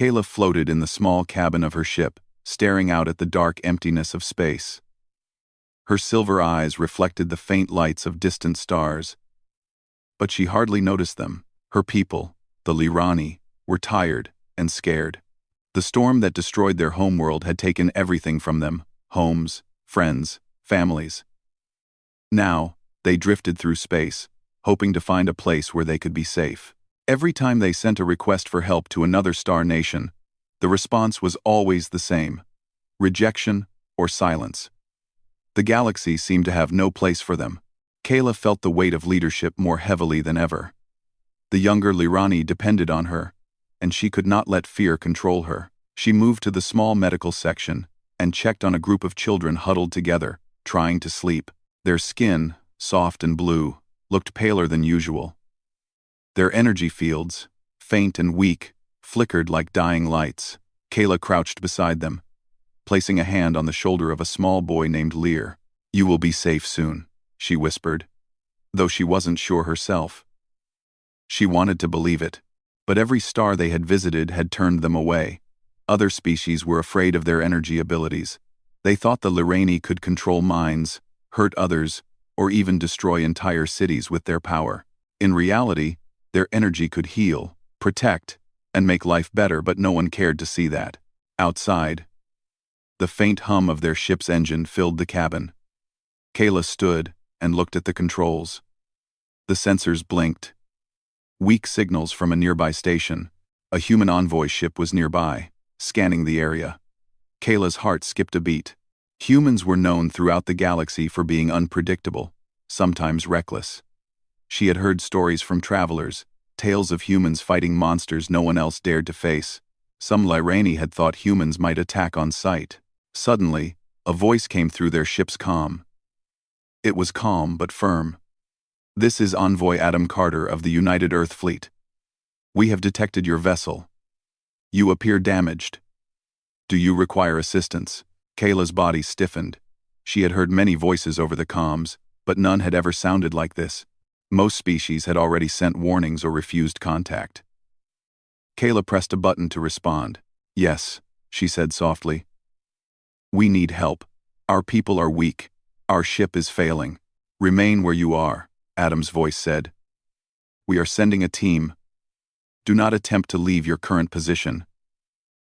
Kayla floated in the small cabin of her ship, staring out at the dark emptiness of space. Her silver eyes reflected the faint lights of distant stars, but she hardly noticed them. Her people, the Lirani, were tired and scared. The storm that destroyed their homeworld had taken everything from them: homes, friends, families. Now, they drifted through space, hoping to find a place where they could be safe. Every time they sent a request for help to another star nation, the response was always the same: rejection or silence. The galaxy seemed to have no place for them. Kayla felt the weight of leadership more heavily than ever. The younger Lirani depended on her, and she could not let fear control her. She moved to the small medical section and checked on a group of children huddled together, trying to sleep. Their skin, soft and blue, looked paler than usual. Their energy fields, faint and weak, flickered like dying lights. Kayla crouched beside them, placing a hand on the shoulder of a small boy named Lear. "You will be safe soon," she whispered, though she wasn't sure herself. She wanted to believe it, but every star they had visited had turned them away. Other species were afraid of their energy abilities. They thought the Lirani could control minds, hurt others, or even destroy entire cities with their power. In reality, their energy could heal, protect, and make life better, but no one cared to see that. Outside, the faint hum of their ship's engine filled the cabin. Kayla stood and looked at the controls. The sensors blinked. Weak signals from a nearby station. A human envoy ship was nearby, scanning the area. Kayla's heart skipped a beat. Humans were known throughout the galaxy for being unpredictable, sometimes reckless. She had heard stories from travelers, tales of humans fighting monsters no one else dared to face. Some Lirani had thought humans might attack on sight. Suddenly, a voice came through their ship's comm. It was calm but firm. "This is Envoy Adam Carter of the United Earth Fleet. We have detected your vessel. You appear damaged. Do you require assistance?" Kayla's body stiffened. She had heard many voices over the comms, but none had ever sounded like this. Most species had already sent warnings or refused contact. Kayla pressed a button to respond. "Yes," she said softly. "We need help. Our people are weak. Our ship is failing. Remain where you are," Adam's voice said. "We are sending a team. Do not attempt to leave your current position.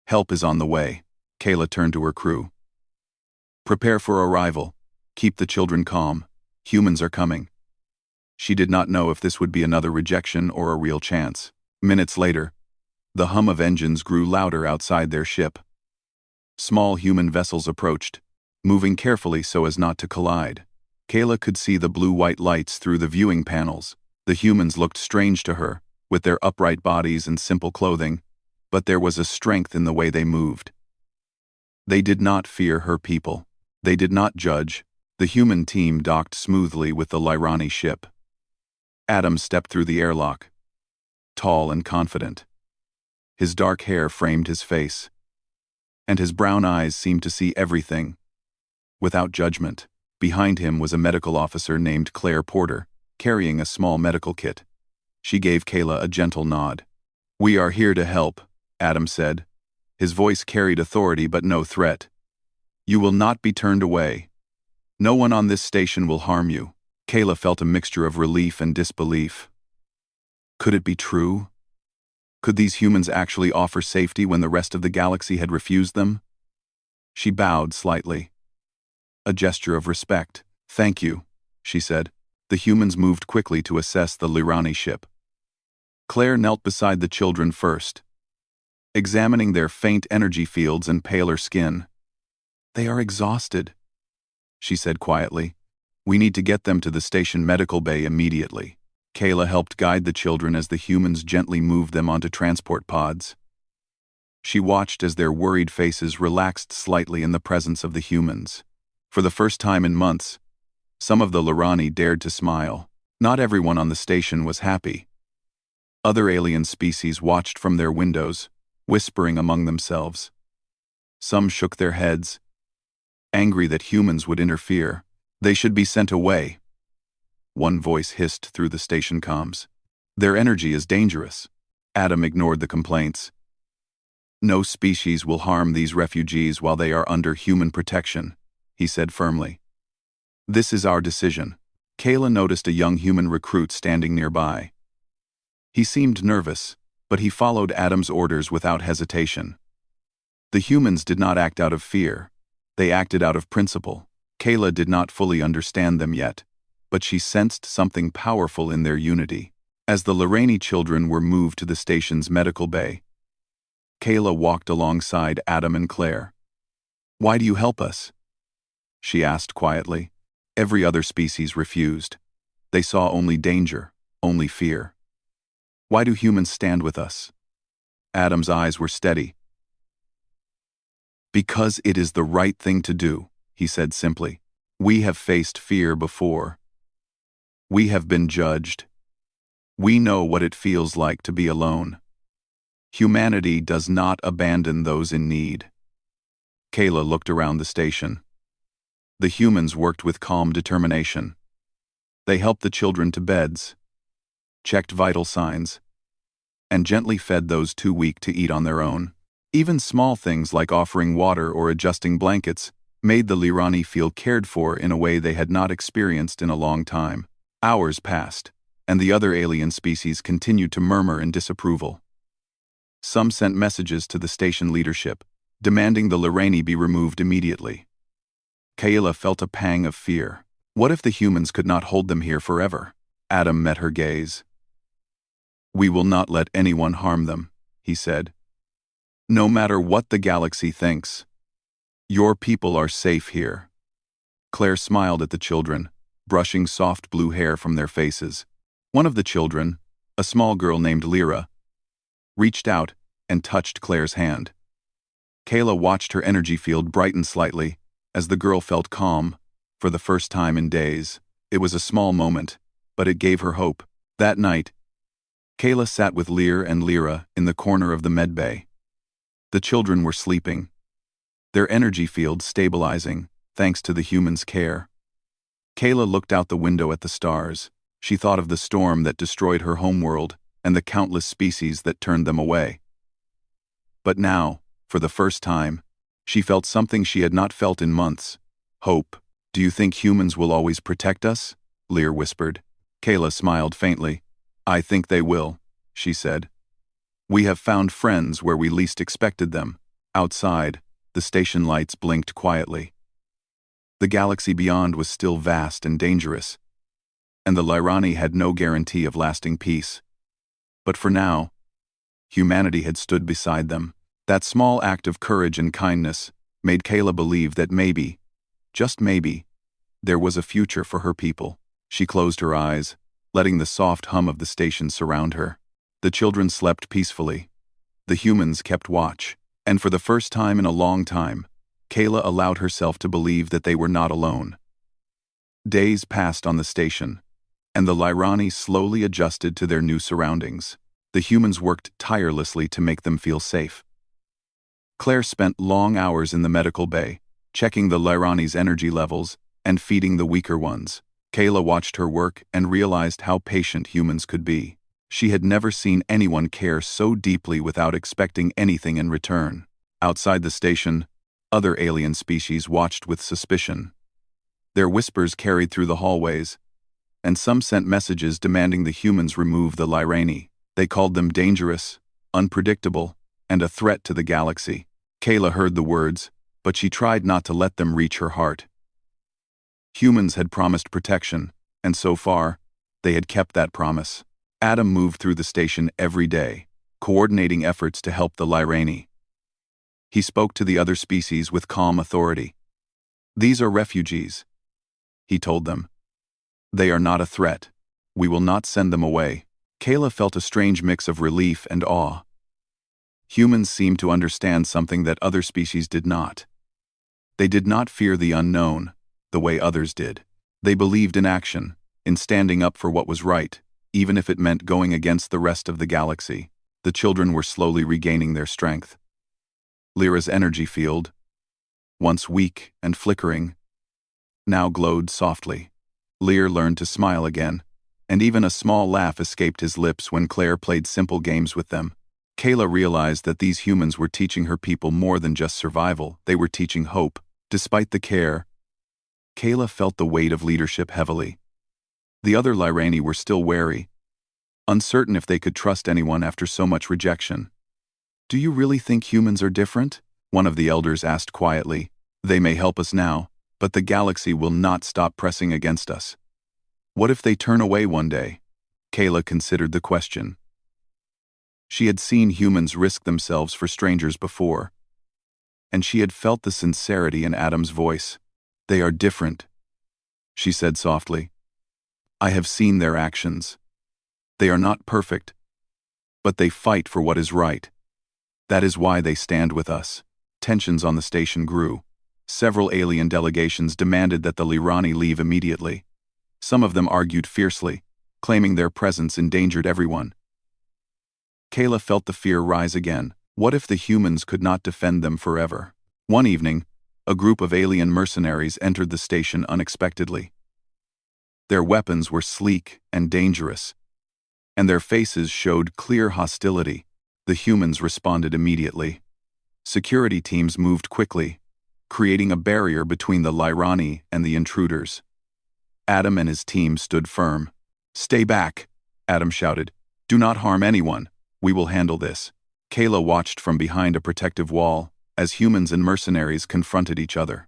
Help is on the way." Kayla turned to her crew. "Prepare for arrival. Keep the children calm. Humans are coming." She did not know if this would be another rejection or a real chance. Minutes later, the hum of engines grew louder outside their ship. Small human vessels approached, moving carefully so as not to collide. Kayla could see the blue-white lights through the viewing panels. The humans looked strange to her, with their upright bodies and simple clothing, but there was a strength in the way they moved. They did not fear her people. They did not judge. The human team docked smoothly with the Lirani ship. Adam stepped through the airlock, tall and confident. His dark hair framed his face, and his brown eyes seemed to see everything, without judgment. Behind him was a medical officer named Claire Porter, carrying a small medical kit. She gave Kayla a gentle nod. "We are here to help," Adam said. His voice carried authority but no threat. "You will not be turned away. No one on this station will harm you." Kayla felt a mixture of relief and disbelief. Could it be true? Could these humans actually offer safety when the rest of the galaxy had refused them? She bowed slightly. A gesture of respect. "Thank you," she said. The humans moved quickly to assess the Lirani ship. Claire knelt beside the children first, examining their faint energy fields and paler skin. "They are exhausted," she said quietly. "We need to get them to the station medical bay immediately." Kayla helped guide the children as the humans gently moved them onto transport pods. She watched as their worried faces relaxed slightly in the presence of the humans. For the first time in months, some of the Lirani dared to smile. Not everyone on the station was happy. Other alien species watched from their windows, whispering among themselves. Some shook their heads, angry that humans would interfere. "They should be sent away," one voice hissed through the station comms. "Their energy is dangerous." Adam ignored the complaints. No species will harm these refugees while they are under human protection, he said firmly. This is our decision. Kayla noticed a young human recruit standing nearby. He seemed nervous, but he followed Adam's orders without hesitation. The humans did not act out of fear. They acted out of principle. Kayla did not fully understand them yet, but she sensed something powerful in their unity. As the Lorraine children were moved to the station's medical bay, Kayla walked alongside Adam and Claire. "Why do you help us?" she asked quietly. Every other species refused. They saw only danger, only fear. "Why do humans stand with us?" Adam's eyes were steady. "Because it is the right thing to do," he said simply. "We have faced fear before. We have been judged. We know what it feels like to be alone. Humanity does not abandon those in need." Kayla looked around the station. The humans worked with calm determination. They helped the children to beds, checked vital signs, and gently fed those too weak to eat on their own. Even small things like offering water or adjusting blankets made the Lirani feel cared for in a way they had not experienced in a long time. Hours passed, and the other alien species continued to murmur in disapproval. Some sent messages to the station leadership, demanding the Lorraine be removed immediately. Kayla felt a pang of fear. What if the humans could not hold them here forever? Adam met her gaze. "We will not let anyone harm them," he said. "No matter what the galaxy thinks. Your people are safe here." Claire smiled at the children, brushing soft blue hair from their faces. One of the children, a small girl named Lyra, reached out and touched Claire's hand. Kayla watched her energy field brighten slightly as the girl felt calm for the first time in days. It was a small moment, but it gave her hope. That night, Kayla sat with Lear and Lyra in the corner of the medbay. The children were sleeping, their energy fields stabilizing thanks to the humans' care. Kayla looked out the window at the stars. She thought of the storm that destroyed her homeworld and the countless species that turned them away. But now, for the first time, she felt something she had not felt in months. Hope. "Do you think humans will always protect us?" Lear whispered. Kayla smiled faintly. "I think they will," she said. "We have found friends where we least expected them." Outside, the station lights blinked quietly. The galaxy beyond was still vast and dangerous, and the Lirani had no guarantee of lasting peace. But for now, humanity had stood beside them. That small act of courage and kindness made Kayla believe that maybe, just maybe, there was a future for her people. She closed her eyes, letting the soft hum of the station surround her. The children slept peacefully. The humans kept watch, and for the first time in a long time, Kayla allowed herself to believe that they were not alone. Days passed on the station, and the Lirani slowly adjusted to their new surroundings. The humans worked tirelessly to make them feel safe. Claire spent long hours in the medical bay, checking the Lirani's energy levels and feeding the weaker ones. Kayla watched her work and realized how patient humans could be. She had never seen anyone care so deeply without expecting anything in return. Outside the station, other alien species watched with suspicion. Their whispers carried through the hallways, and some sent messages demanding the humans remove the Lirani. They called them dangerous, unpredictable, and a threat to the galaxy. Kayla heard the words, but she tried not to let them reach her heart. Humans had promised protection, and so far, they had kept that promise. Adam moved through the station every day, coordinating efforts to help the Lirani. He spoke to the other species with calm authority. "These are refugees," he told them. "They are not a threat. We will not send them away." Kayla felt a strange mix of relief and awe. Humans seemed to understand something that other species did not. They did not fear the unknown, the way others did. They believed in action, in standing up for what was right, even if it meant going against the rest of the galaxy. The children were slowly regaining their strength. Lyra's energy field, once weak and flickering, now glowed softly. Lear learned to smile again, and even a small laugh escaped his lips when Claire played simple games with them. Kayla realized that these humans were teaching her people more than just survival, they were teaching hope. Despite the care, Kayla felt the weight of leadership heavily. The other Lyrani were still wary, uncertain if they could trust anyone after so much rejection. "Do you really think humans are different?" one of the elders asked quietly. "They may help us now, but the galaxy will not stop pressing against us. What if they turn away one day?" Kayla considered the question. She had seen humans risk themselves for strangers before, and she had felt the sincerity in Adam's voice. "They are different," she said softly. "I have seen their actions. They are not perfect, but they fight for what is right. That is why they stand with us." Tensions on the station grew. Several alien delegations demanded that the Lyrani leave immediately. Some of them argued fiercely, claiming their presence endangered everyone. Kayla felt the fear rise again. What if the humans could not defend them forever? One evening, a group of alien mercenaries entered the station unexpectedly. Their weapons were sleek and dangerous, and their faces showed clear hostility. The humans responded immediately. Security teams moved quickly, creating a barrier between the Lyrani and the intruders. Adam and his team stood firm. "Stay back," Adam shouted. "Do not harm anyone. We will handle this." Kayla watched from behind a protective wall as humans and mercenaries confronted each other.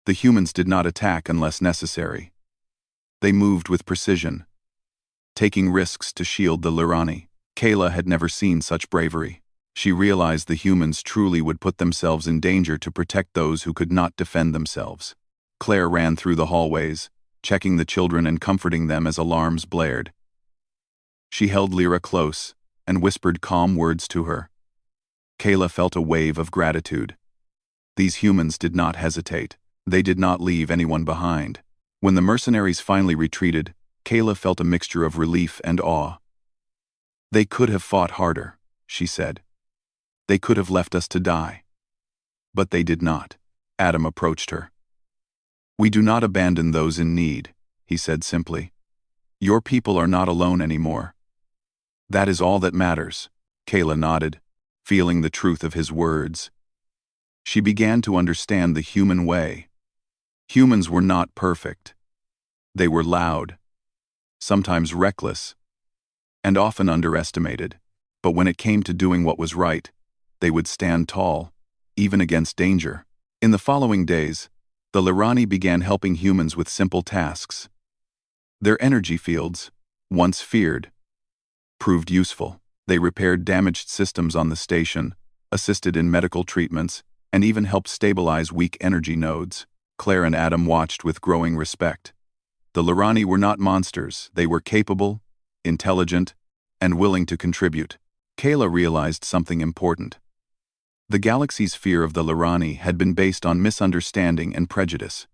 The humans did not attack unless necessary. They moved with precision, taking risks to shield the Lyrani. Kayla had never seen such bravery. She realized the humans truly would put themselves in danger to protect those who could not defend themselves. Claire ran through the hallways, checking the children and comforting them as alarms blared. She held Lyra close and whispered calm words to her. Kayla felt a wave of gratitude. These humans did not hesitate. They did not leave anyone behind. When the mercenaries finally retreated, Kayla felt a mixture of relief and awe. "They could have fought harder," she said. "They could have left us to die. But they did not." Adam approached her. "We do not abandon those in need," he said simply. "Your people are not alone anymore. That is all that matters." Kayla nodded, feeling the truth of his words. She began to understand the human way. Humans were not perfect. They were loud, sometimes reckless, and often underestimated. But when it came to doing what was right, they would stand tall, even against danger. In the following days, the Lyrani began helping humans with simple tasks. Their energy fields, once feared, proved useful. They repaired damaged systems on the station, assisted in medical treatments, and even helped stabilize weak energy nodes. Claire and Adam watched with growing respect. The Lyrani were not monsters. They were capable, intelligent, and willing to contribute. Kayla realized something important. The galaxy's fear of the Lyrani had been based on misunderstanding and prejudice.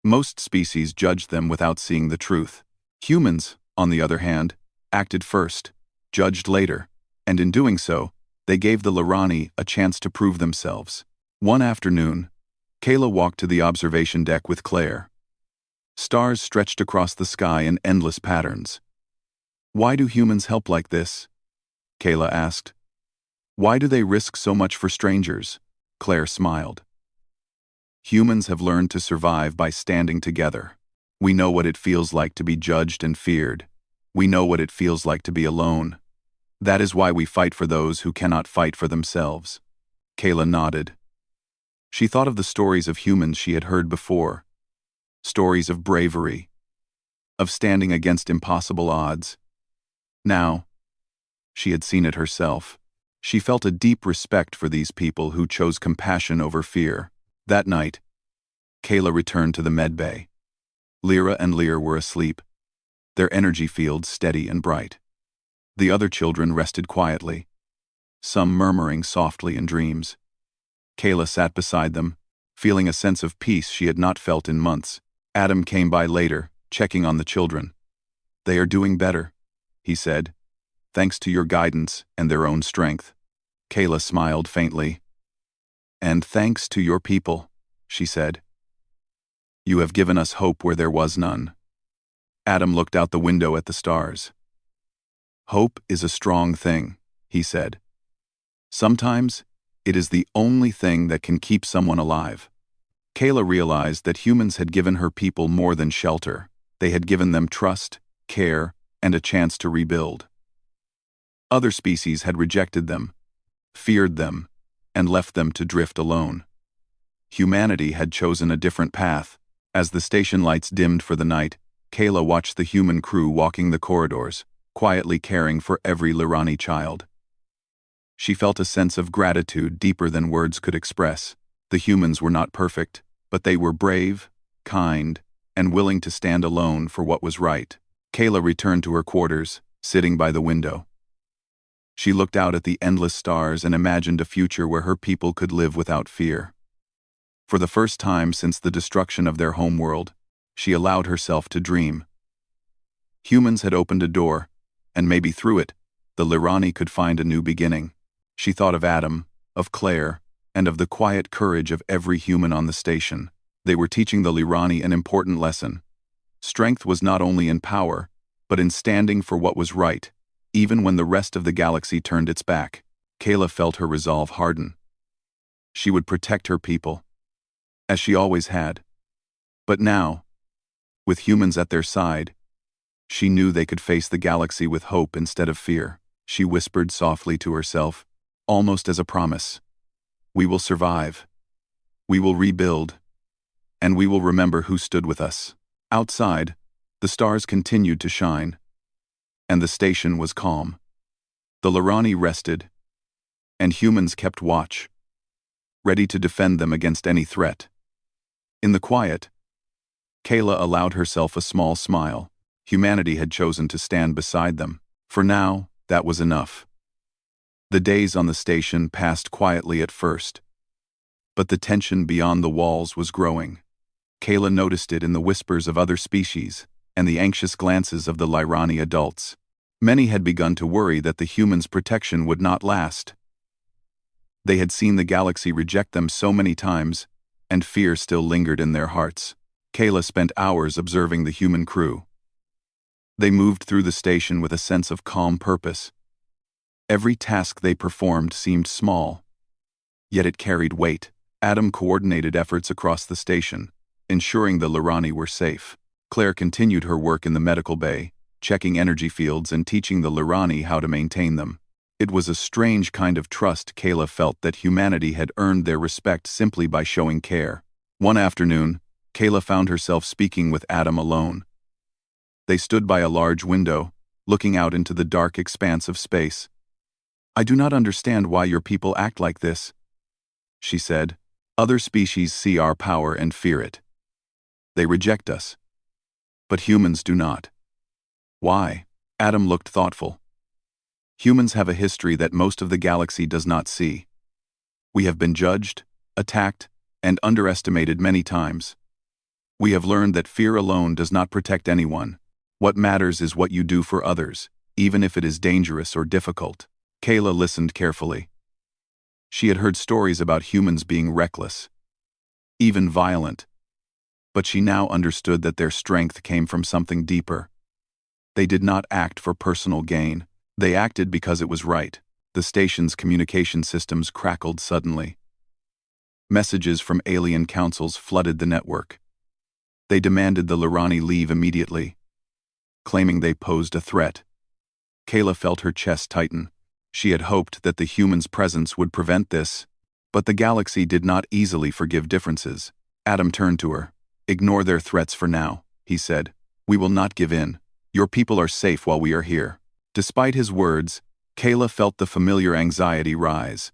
Most species judged them without seeing the truth. Humans, on the other hand, acted first, judged later, and in doing so, they gave the Lyrani a chance to prove themselves. One afternoon, Kayla walked to the observation deck with Claire. Stars stretched across the sky in endless patterns. "Why do humans help like this?" Kayla asked. "Why do they risk so much for strangers?" Claire smiled. "Humans have learned to survive by standing together. We know what it feels like to be judged and feared. We know what it feels like to be alone. That is why we fight for those who cannot fight for themselves." Kayla nodded. She thought of the stories of humans she had heard before. Stories of bravery, of standing against impossible odds. Now, she had seen it herself. She felt a deep respect for these people who chose compassion over fear. That night, Kayla returned to the medbay. Lyra and Lear were asleep, their energy fields steady and bright. The other children rested quietly, some murmuring softly in dreams. Kayla sat beside them, feeling a sense of peace she had not felt in months. Adam came by later, checking on the children. "They are doing better," he said, "thanks to your guidance and their own strength." Kayla smiled faintly. "And thanks to your people," she said. "You have given us hope where there was none." Adam looked out the window at the stars. "Hope is a strong thing," he said. Sometimes, it is the only thing that can keep someone alive. Kayla realized that humans had given her people more than shelter. They had given them trust, care, and a chance to rebuild. Other species had rejected them, feared them, and left them to drift alone. Humanity had chosen a different path. As the station lights dimmed for the night, Kayla watched the human crew walking the corridors, quietly caring for every Lirani child. She felt a sense of gratitude deeper than words could express. The humans were not perfect, but they were brave, kind, and willing to stand alone for what was right. Kayla returned to her quarters, sitting by the window. She looked out at the endless stars and imagined a future where her people could live without fear. For the first time since the destruction of their homeworld, she allowed herself to dream. Humans had opened a door, and maybe through it, the Lirani could find a new beginning. She thought of Adam, of Claire, and of the quiet courage of every human on the station. They were teaching the Lirani an important lesson. Strength was not only in power, but in standing for what was right, even when the rest of the galaxy turned its back. Kayla felt her resolve harden. She would protect her people, as she always had. But now, with humans at their side, she knew they could face the galaxy with hope instead of fear. She whispered softly to herself, almost as a promise. We will survive. We will rebuild. And we will remember who stood with us. Outside, the stars continued to shine, and the station was calm. The Lirani rested, and humans kept watch, ready to defend them against any threat. In the quiet, Kayla allowed herself a small smile. Humanity had chosen to stand beside them. For now, that was enough. The days on the station passed quietly at first, but the tension beyond the walls was growing. Kayla noticed it in the whispers of other species and the anxious glances of the Lirani adults. Many had begun to worry that the humans' protection would not last. They had seen the galaxy reject them so many times, and fear still lingered in their hearts. Kayla spent hours observing the human crew. They moved through the station with a sense of calm purpose. Every task they performed seemed small, yet it carried weight. Adam coordinated efforts across the station, ensuring the Lirani were safe. Claire continued her work in the medical bay, checking energy fields and teaching the Lirani how to maintain them. It was a strange kind of trust Kayla felt that humanity had earned their respect simply by showing care. One afternoon, Kayla found herself speaking with Adam alone. They stood by a large window, looking out into the dark expanse of space. I do not understand why your people act like this, she said. Other species see our power and fear it. They reject us. But humans do not. Why? Adam looked thoughtful. Humans have a history that most of the galaxy does not see. We have been judged, attacked, and underestimated many times. We have learned that fear alone does not protect anyone. What matters is what you do for others, even if it is dangerous or difficult. Kayla listened carefully. She had heard stories about humans being reckless, even violent, but she now understood that their strength came from something deeper. They did not act for personal gain. They acted because it was right. The station's communication systems crackled suddenly. Messages from alien councils flooded the network. They demanded the Lirani leave immediately, claiming they posed a threat. Kayla felt her chest tighten. She had hoped that the humans' presence would prevent this, but the galaxy did not easily forgive differences. Adam turned to her. Ignore their threats for now, he said. We will not give in. Your people are safe while we are here. Despite his words, Kayla felt the familiar anxiety rise.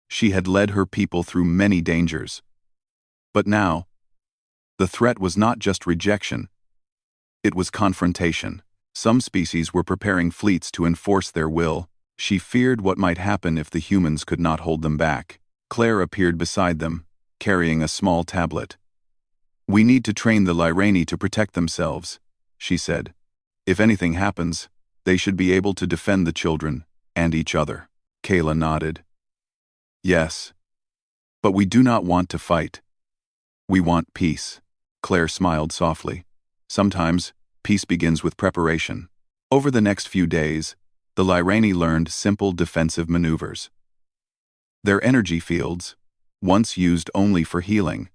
She had led her people through many dangers. But now, the threat was not just rejection. It was confrontation. Some species were preparing fleets to enforce their will. She feared what might happen if the humans could not hold them back. Claire appeared beside them, carrying a small tablet. We need to train the Lirani to protect themselves, she said. If anything happens, they should be able to defend the children and each other. Kayla nodded. Yes. But we do not want to fight. We want peace. Claire smiled softly. Sometimes, peace begins with preparation. Over the next few days, the Lyrani learned simple defensive maneuvers. Their energy fields, once used only for healing,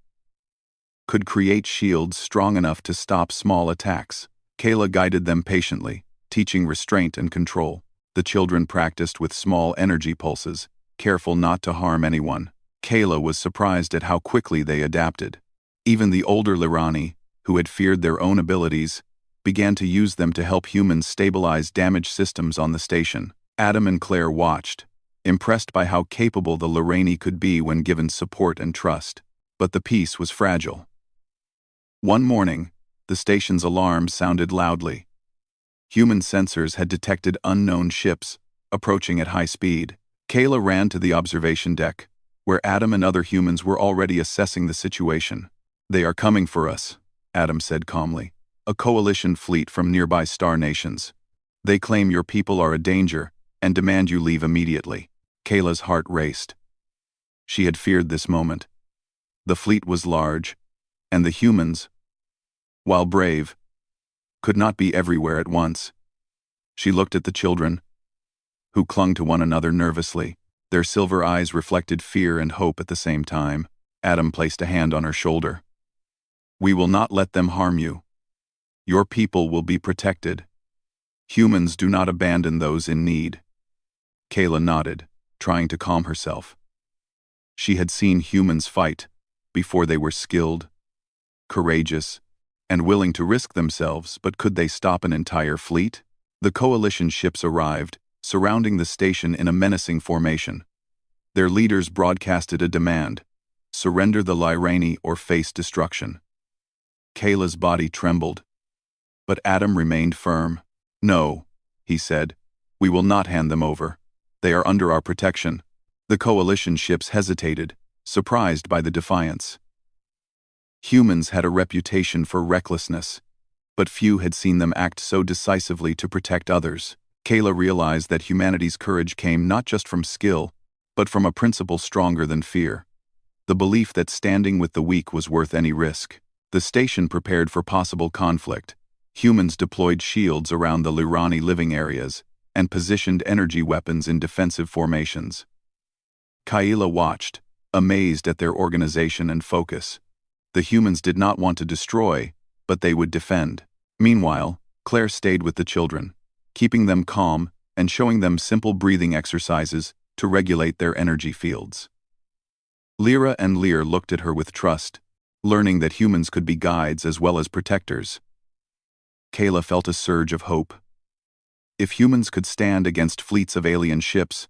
could create shields strong enough to stop small attacks. Kayla guided them patiently, teaching restraint and control. The children practiced with small energy pulses, careful not to harm anyone. Kayla was surprised at how quickly they adapted. Even the older Lyrani, who had feared their own abilities, began to use them to help humans stabilize damaged systems on the station. Adam and Claire watched, impressed by how capable the Lyrani could be when given support and trust. But the peace was fragile. One morning, the station's alarm sounded loudly. Human sensors had detected unknown ships approaching at high speed. Kayla ran to the observation deck, where Adam and other humans were already assessing the situation. "They are coming for us," Adam said calmly. "A coalition fleet from nearby star nations. They claim your people are a danger and demand you leave immediately." Kayla's heart raced. She had feared this moment. The fleet was large, and the humans, while brave, could not be everywhere at once. She looked at the children, who clung to one another nervously. Their silver eyes reflected fear and hope at the same time. Adam placed a hand on her shoulder. "We will not let them harm you. Your people will be protected. Humans do not abandon those in need." Kayla nodded, trying to calm herself. She had seen humans fight before. They were skilled, courageous, and willing to risk themselves, but could they stop an entire fleet? The coalition ships arrived, surrounding the station in a menacing formation. Their leaders broadcasted a demand: surrender the Lyrani or face destruction. Kayla's body trembled, but Adam remained firm. "No," he said, "we will not hand them over. They are under our protection." The coalition ships hesitated, surprised by the defiance. Humans had a reputation for recklessness, but few had seen them act so decisively to protect others. Kayla realized that humanity's courage came not just from skill, but from a principle stronger than fear: the belief that standing with the weak was worth any risk. The station prepared for possible conflict. Humans deployed shields around the Lyrani living areas and positioned energy weapons in defensive formations. Kayla watched, amazed at their organization and focus. The humans did not want to destroy, but they would defend. Meanwhile, Claire stayed with the children, keeping them calm and showing them simple breathing exercises to regulate their energy fields. Lyra and Lear looked at her with trust, learning that humans could be guides as well as protectors. Kayla felt a surge of hope. If humans could stand against fleets of alien ships,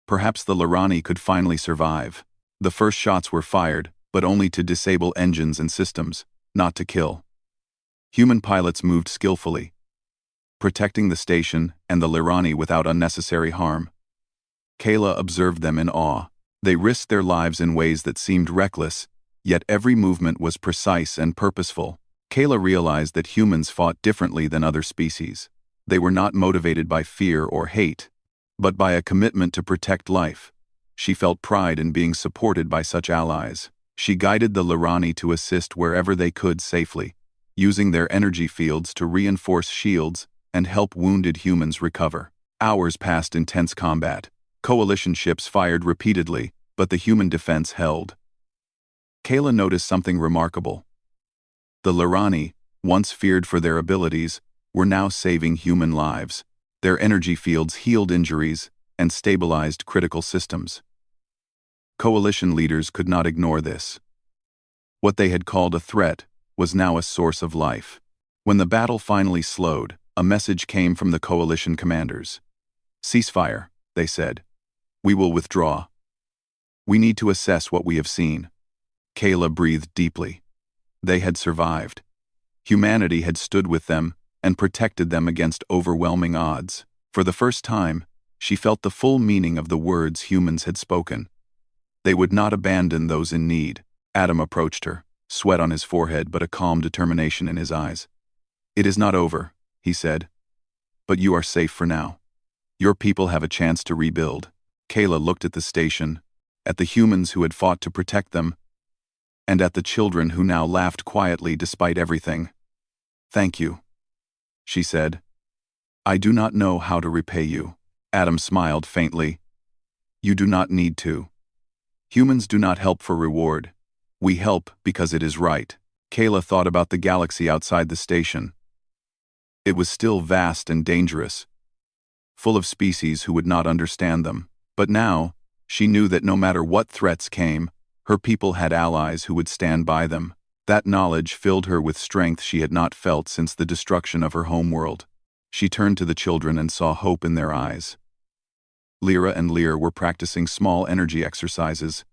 perhaps the Lyrani could finally survive. The first shots were fired, but only to disable engines and systems, not to kill. Human pilots moved skillfully, protecting the station and the Lyrani without unnecessary harm. Kayla observed them in awe. They risked their lives in ways that seemed reckless, yet every movement was precise and purposeful. Kayla realized that humans fought differently than other species. They were not motivated by fear or hate, but by a commitment to protect life. She felt pride in being supported by such allies. She guided the Lyrani to assist wherever they could safely, using their energy fields to reinforce shields and help wounded humans recover. Hours passed in tense combat. Coalition ships fired repeatedly, but the human defense held. Kayla noticed something remarkable. The Lyrani, once feared for their abilities, were now saving human lives. Their energy fields healed injuries and stabilized critical systems. Coalition leaders could not ignore this. What they had called a threat was now a source of life. When the battle finally slowed, a message came from the coalition commanders. "Ceasefire," they said. "We will withdraw. We need to assess what we have seen." Kayla breathed deeply. They had survived. Humanity had stood with them and protected them against overwhelming odds. For the first time, she felt the full meaning of the words humans had spoken. They would not abandon those in need. Adam approached her, sweat on his forehead but a calm determination in his eyes. "It is not over," he said. "But you are safe for now. Your people have a chance to rebuild." Kayla looked at the station, at the humans who had fought to protect them, and at the children who now laughed quietly despite everything. "Thank you," she said. I do not know how to repay you. Adam smiled faintly. You do not need to. Humans do not help for reward. We help because it is right. Kayla thought about the galaxy outside the station. It was still vast and dangerous, full of species who would not understand them. But now, she knew that no matter what threats came, her people had allies who would stand by them. That knowledge filled her with strength she had not felt since the destruction of her homeworld. She turned to the children and saw hope in their eyes. Lyra and Lear were practicing small energy exercises,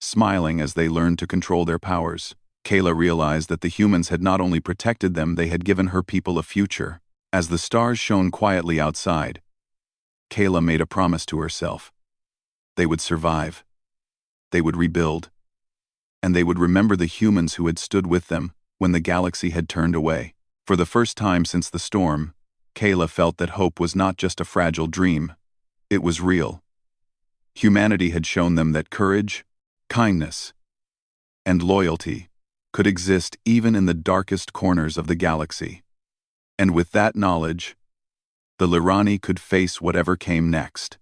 smiling as they learned to control their powers. Kayla realized that the humans had not only protected them, they had given her people a future. As the stars shone quietly outside, Kayla made a promise to herself. They would survive. They would rebuild. And they would remember the humans who had stood with them when the galaxy had turned away. For the first time since the storm, Kayla felt that hope was not just a fragile dream. It was real. Humanity had shown them that courage, kindness, and loyalty could exist even in the darkest corners of the galaxy. And with that knowledge, the Lyrani could face whatever came next.